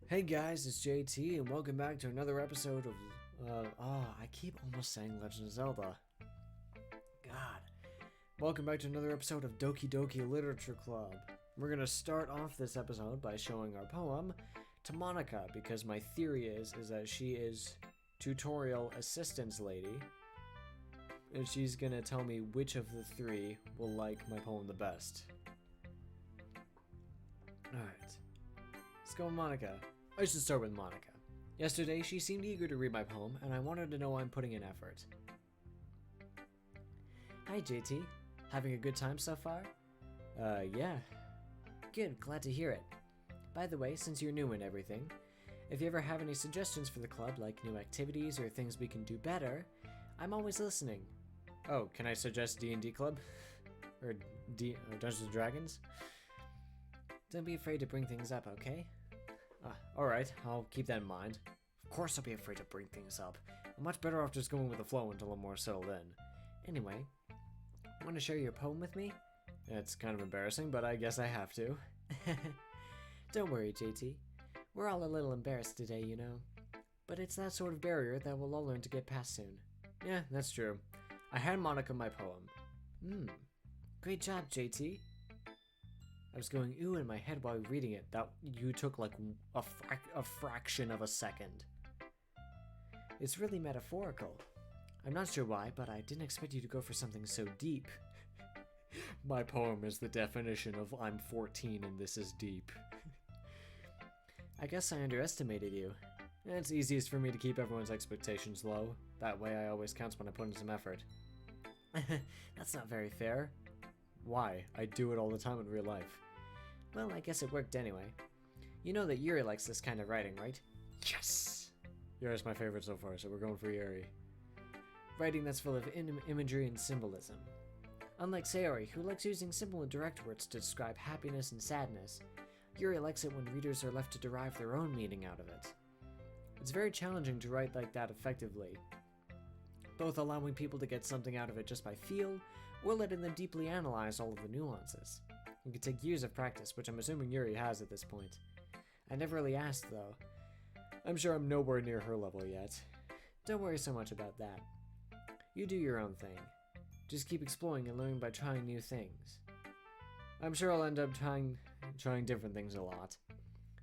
Hey guys, it's JT, and welcome back to another episode of, I keep almost saying Legend of Zelda. God. Welcome back to another episode of Doki Doki Literature Club. We're gonna start off this episode by showing our poem to Monica, because my theory is that she is tutorial assistance lady, and she's gonna tell me which of the three will like my poem the best. Alright. Let's go with Monica. I should start with Monica. Yesterday, she seemed eager to read my poem, and I wanted to know I'm putting in effort. Hi, JT. Having a good time so far? Yeah. Good, glad to hear it. By the way, since you're new and everything, if you ever have any suggestions for the club, like new activities or things we can do better, I'm always listening. Oh, can I suggest D&D Club? Or Dungeons & Dragons? Don't be afraid to bring things up, okay? Alright, I'll keep that in mind. Of course I'll be afraid to bring things up. I'm much better off just going with the flow until I'm more settled in. Anyway, want to share your poem with me? It's kind of embarrassing, but I guess I have to. Don't worry, JT. We're all a little embarrassed today, you know. But it's that sort of barrier that we'll all learn to get past soon. Yeah, that's true. I hand Monica my poem. Great job, JT. I was going ooh in my head while reading it. That you took like a fraction of a second. It's really metaphorical. I'm not sure why, but I didn't expect you to go for something so deep. My poem is the definition of I'm 14 and this is deep. I guess I underestimated you. It's easiest for me to keep everyone's expectations low. That way I always counts when I put in some effort. That's not very fair. Why? I do it all the time in real life. Well, I guess it worked anyway. You know that Yuri likes this kind of writing, right? Yes! Yuri's my favorite so far, so we're going for Yuri. Writing that's full of imagery and symbolism. Unlike Sayori, who likes using simple and direct words to describe happiness and sadness, Yuri likes it when readers are left to derive their own meaning out of it. It's very challenging to write like that effectively, both allowing people to get something out of it just by feel, or letting them deeply analyze all of the nuances. It can take years of practice, which I'm assuming Yuri has at this point. I never really asked, though. I'm sure I'm nowhere near her level yet. Don't worry so much about that. You do your own thing. Just keep exploring and learning by trying new things. I'm sure I'll end up trying different things a lot.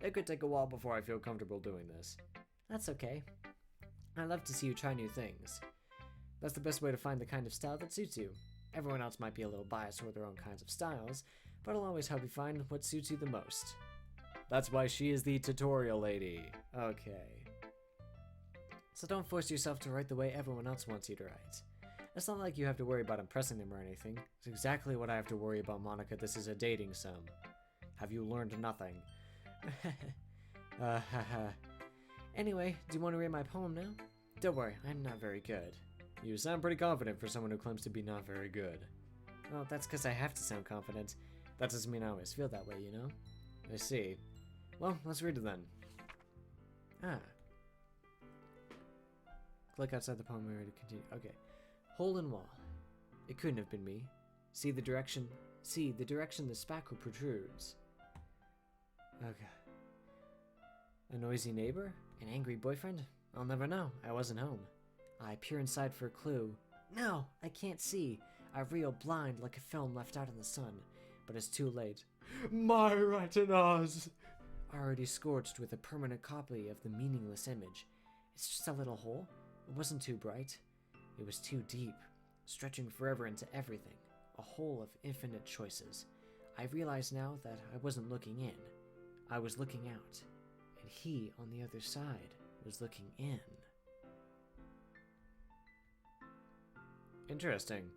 It could take a while before I feel comfortable doing this. That's okay. I love to see you try new things. That's the best way to find the kind of style that suits you. Everyone else might be a little biased toward their own kinds of styles, but I'll always help you find what suits you the most. That's why she is the tutorial lady. Okay. So don't force yourself to write the way everyone else wants you to write. It's not like you have to worry about impressing them or anything. It's exactly what I have to worry about, Monica. This is a dating sim. Have you learned nothing? Anyway, do you want to read my poem now? Don't worry, I'm not very good. You sound pretty confident for someone who claims to be not very good. Well, that's because I have to sound confident. That doesn't mean I always feel that way, you know? I see. Well, let's read it then. Click outside the poem area to continue. Okay. Hole in wall. It couldn't have been me. See the direction the spackle protrudes. Okay. A noisy neighbor? An angry boyfriend? I'll never know. I wasn't home. I peer inside for a clue. No, I can't see. I reel blind like a film left out in the sun, but it's too late. My retinas! Already scorched with a permanent copy of the meaningless image. It's just a little hole. It wasn't too bright. It was too deep, stretching forever into everything. A hole of infinite choices. I realize now that I wasn't looking in. I was looking out. And he, on the other side, was looking in. Interesting.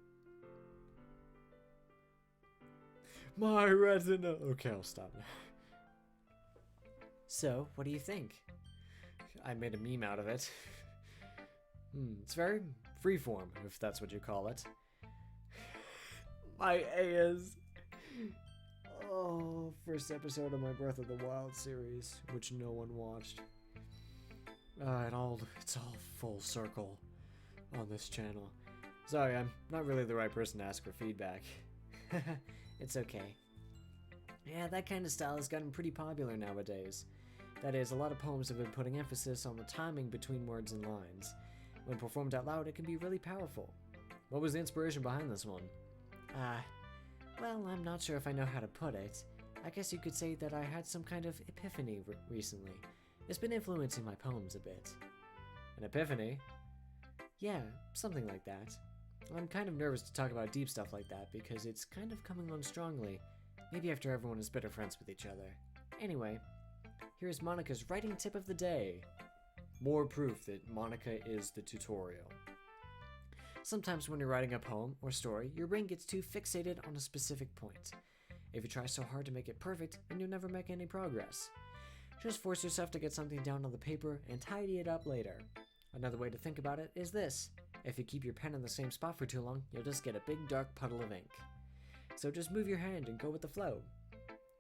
My retina. Okay, I'll stop now. So, what do you think? I made a meme out of it. It's very freeform, if that's what you call it. My A is... Oh, first episode of my Breath of the Wild series, which no one watched. It's all full circle on this channel. Sorry, I'm not really the right person to ask for feedback. It's okay. Yeah, that kind of style has gotten pretty popular nowadays. That is, a lot of poems have been putting emphasis on the timing between words and lines. When performed out loud, it can be really powerful. What was the inspiration behind this one? Well, I'm not sure if I know how to put it. I guess you could say that I had some kind of epiphany recently. It's been influencing my poems a bit. An epiphany? Yeah, something like that. I'm kind of nervous to talk about deep stuff like that because it's kind of coming on strongly. Maybe after everyone is better friends with each other. Anyway, here's Monica's writing tip of the day. More proof that Monica is the tutorial. Sometimes when you're writing a poem or story, your brain gets too fixated on a specific point. If you try so hard to make it perfect, then you'll never make any progress. Just force yourself to get something down on the paper and tidy it up later. Another way to think about it is this. If you keep your pen in the same spot for too long, you'll just get a big dark puddle of ink. So just move your hand and go with the flow.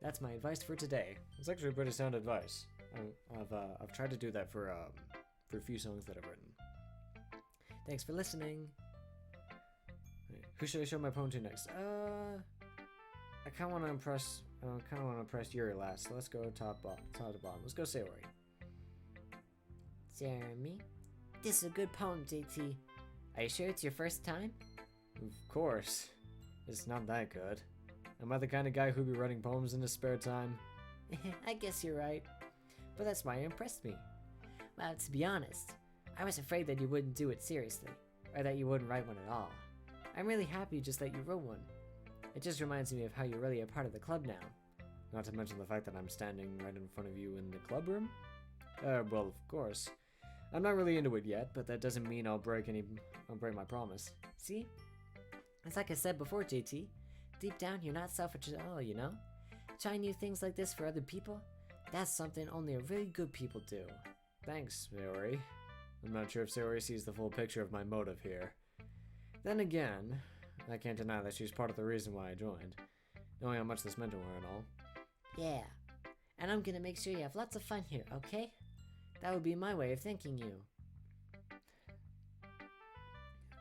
That's my advice for today. It's actually pretty sound advice. I've tried to do that for a few songs that I've written. Thanks for listening. Who should I show my poem to next? I kind of want to impress Yuri last. So let's go top to bottom. Let's go Sayori. Jeremy, this is a good poem, JT. Are you sure it's your first time? Of course. It's not that good. Am I the kind of guy who'd be writing poems in his spare time? I guess you're right. But that's why it impressed me. Well, to be honest, I was afraid that you wouldn't do it seriously, or that you wouldn't write one at all. I'm really happy just that you wrote one. It just reminds me of how you're really a part of the club now. Not to mention the fact that I'm standing right in front of you in the club room? Well, of course. I'm not really into it yet, but that doesn't mean I'll break my promise. See? It's like I said before, JT. Deep down, you're not selfish at all, you know? Trying new things like this for other people, that's something only really good people do. Thanks, Sayori. I'm not sure if Sayori sees the full picture of my motive here. Then again, I can't deny that she's part of the reason why I joined, knowing how much this meant to her and all. Yeah, and I'm gonna make sure you have lots of fun here, okay? That would be my way of thanking you.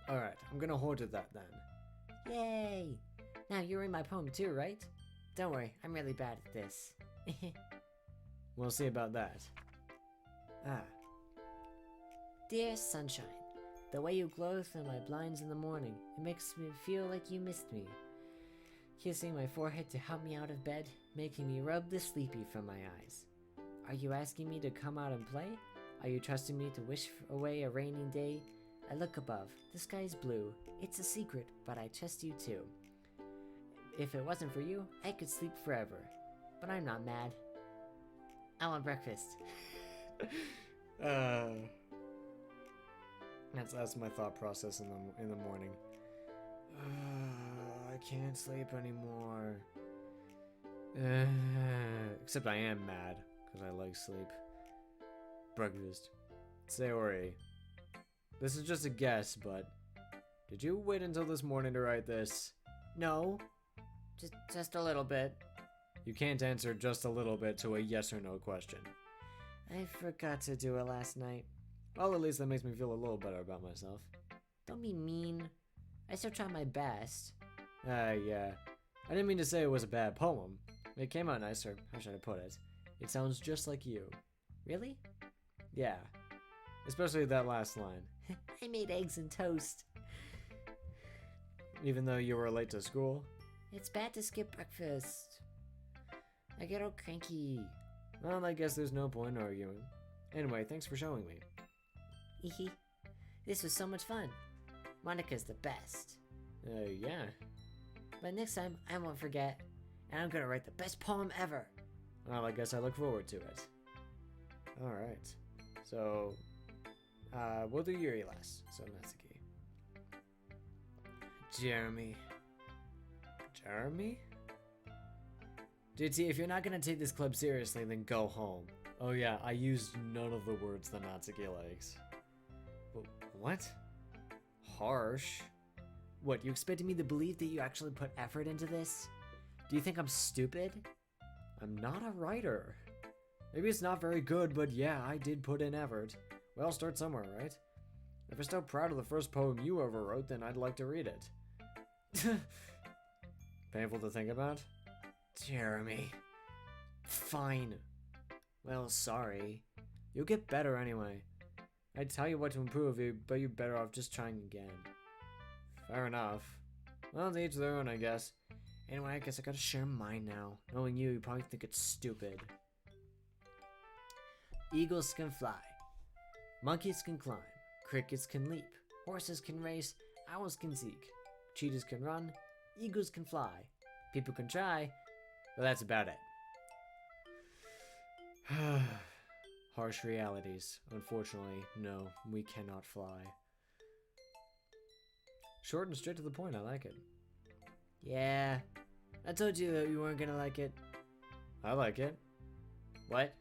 Alright, I'm gonna hold to that then. Yay! Now you're in my poem too, right? Don't worry, I'm really bad at this. We'll see about that. Dear sunshine, the way you glow through my blinds in the morning, it makes me feel like you missed me. Kissing my forehead to help me out of bed, making me rub the sleepy from my eyes. Are you asking me to come out and play? Are you trusting me to wish away a rainy day? I look above, the sky's blue. It's a secret, but I trust you too. If it wasn't for you, I could sleep forever. But I'm not mad. I want breakfast. That's my thought process in the morning. I can't sleep anymore. Except I am mad because I like sleep. Breakfast. Sayori. This is just a guess, but did you wait until this morning to write this? No. Just a little bit. You can't answer just a little bit to a yes or no question. I forgot to do it last night. Well, at least that makes me feel a little better about myself. Don't be mean. I still tried my best. Yeah. I didn't mean to say it was a bad poem. It came out nice, or how should I put it? It sounds just like you. Really? Yeah. Especially that last line. I made eggs and toast. Even though you were late to school? It's bad to skip breakfast. I get all cranky. Well, I guess there's no point arguing. Anyway, thanks for showing me. This was so much fun. Monica's the best. Yeah. But next time, I won't forget. And I'm gonna write the best poem ever. Well, I guess I look forward to it. Alright. So, we'll do Yuri last. So, Natsuki. Jeremy? JT, if you're not gonna take this club seriously, then go home. Oh yeah, I used none of the words that Natsuki likes. What? Harsh? What, you expected me to believe that you actually put effort into this? Do you think I'm stupid? I'm not a writer. Maybe it's not very good, but yeah, I did put in effort. Well, start somewhere, right? If you're still proud of the first poem you ever wrote, then I'd like to read it. Painful to think about? Jeremy. Fine. Well, sorry. You'll get better anyway. I'd tell you what to improve, but you're better off just trying again. Fair enough. Well, to each their own, I guess. Anyway, I guess I gotta share mine now. Knowing you probably think it's stupid. Eagles can fly. Monkeys can climb. Crickets can leap. Horses can race. Owls can seek. Cheetahs can run. Eagles can fly. People can try. But that's about it. Harsh realities. Unfortunately, no, we cannot fly. Short and straight to the point, I like it. Yeah, I told you that you weren't gonna like it. I like it. What?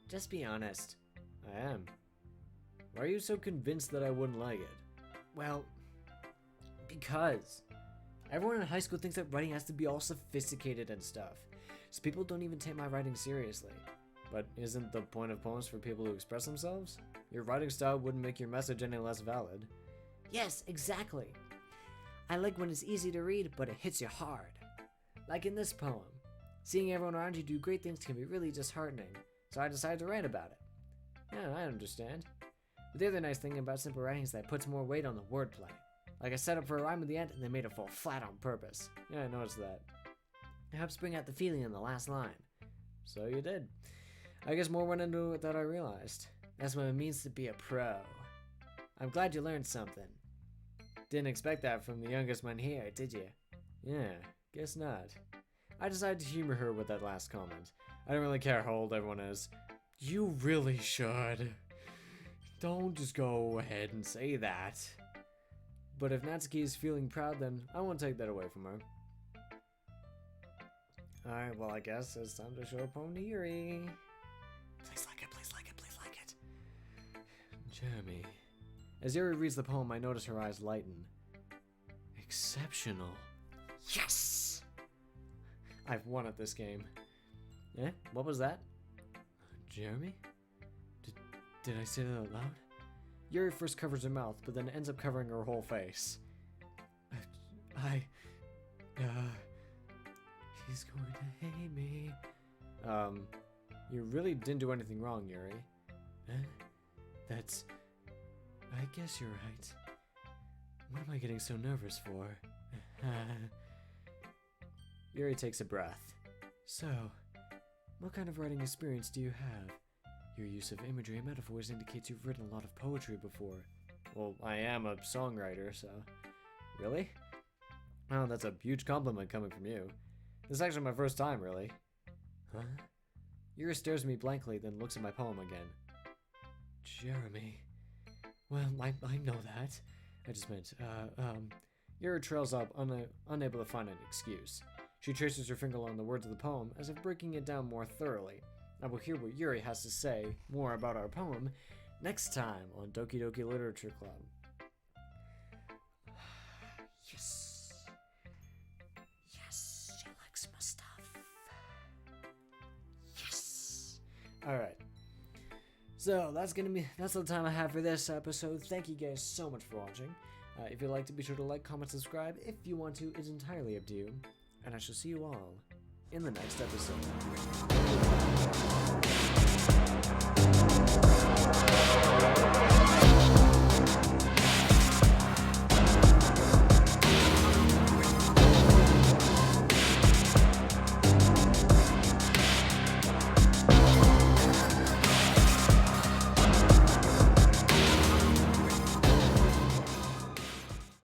Just be honest. I am. Why are you so convinced that I wouldn't like it? Well, because everyone in high school thinks that writing has to be all sophisticated and stuff. So people don't even take my writing seriously. But isn't the point of poems for people to express themselves? Your writing style wouldn't make your message any less valid. yes, exactly. I like when it's easy to read, but it hits you hard. Like in this poem. Seeing everyone around you do great things can be really disheartening, so I decided to write about it. Yeah, I understand. But the other nice thing about simple writing is that it puts more weight on the wordplay. Like I set up for a rhyme at the end and they made it fall flat on purpose. Yeah, I noticed that. It helps bring out the feeling in the last line. So you did. I guess more went into it than I realized. That's what it means to be a pro. I'm glad you learned something. Didn't expect that from the youngest one here, did you? Yeah, guess not. I decided to humor her with that last comment. I don't really care how old everyone is. You really should. Don't just go ahead and say that. But if Natsuki is feeling proud, then I won't take that away from her. Alright, well I guess it's time to show a poem to Yuri. Please like it, please like it, please like it. Jeremy. As Yuri reads the poem, I notice her eyes lighten. Exceptional. Yes! I've won at this game. Eh? What was that? Jeremy? Did I say that out loud? Yuri first covers her mouth, but then ends up covering her whole face. He's going to hate me. You really didn't do anything wrong, Yuri. That's... I guess you're right. What am I getting so nervous for? Yuri takes a breath. So, what kind of writing experience do you have? Your use of imagery and metaphors indicates you've written a lot of poetry before. Well, I am a songwriter, so... Really? Oh, that's a huge compliment coming from you. This is actually my first time, really. Huh? Yuri stares at me blankly, then looks at my poem again. Jeremy... Well, I know that. I just meant, Yuri trails up, unable to find an excuse. She traces her finger along the words of the poem, as if breaking it down more thoroughly. I will hear what Yuri has to say more about our poem next time on Doki Doki Literature Club. Yes. Yes, she likes my stuff. Yes. Alright. So that's the time I have for this episode. Thank you guys so much for watching. If you'd like to, be sure to like, comment, subscribe. If you want to, it's entirely up to you. And I shall see you all in the next episode.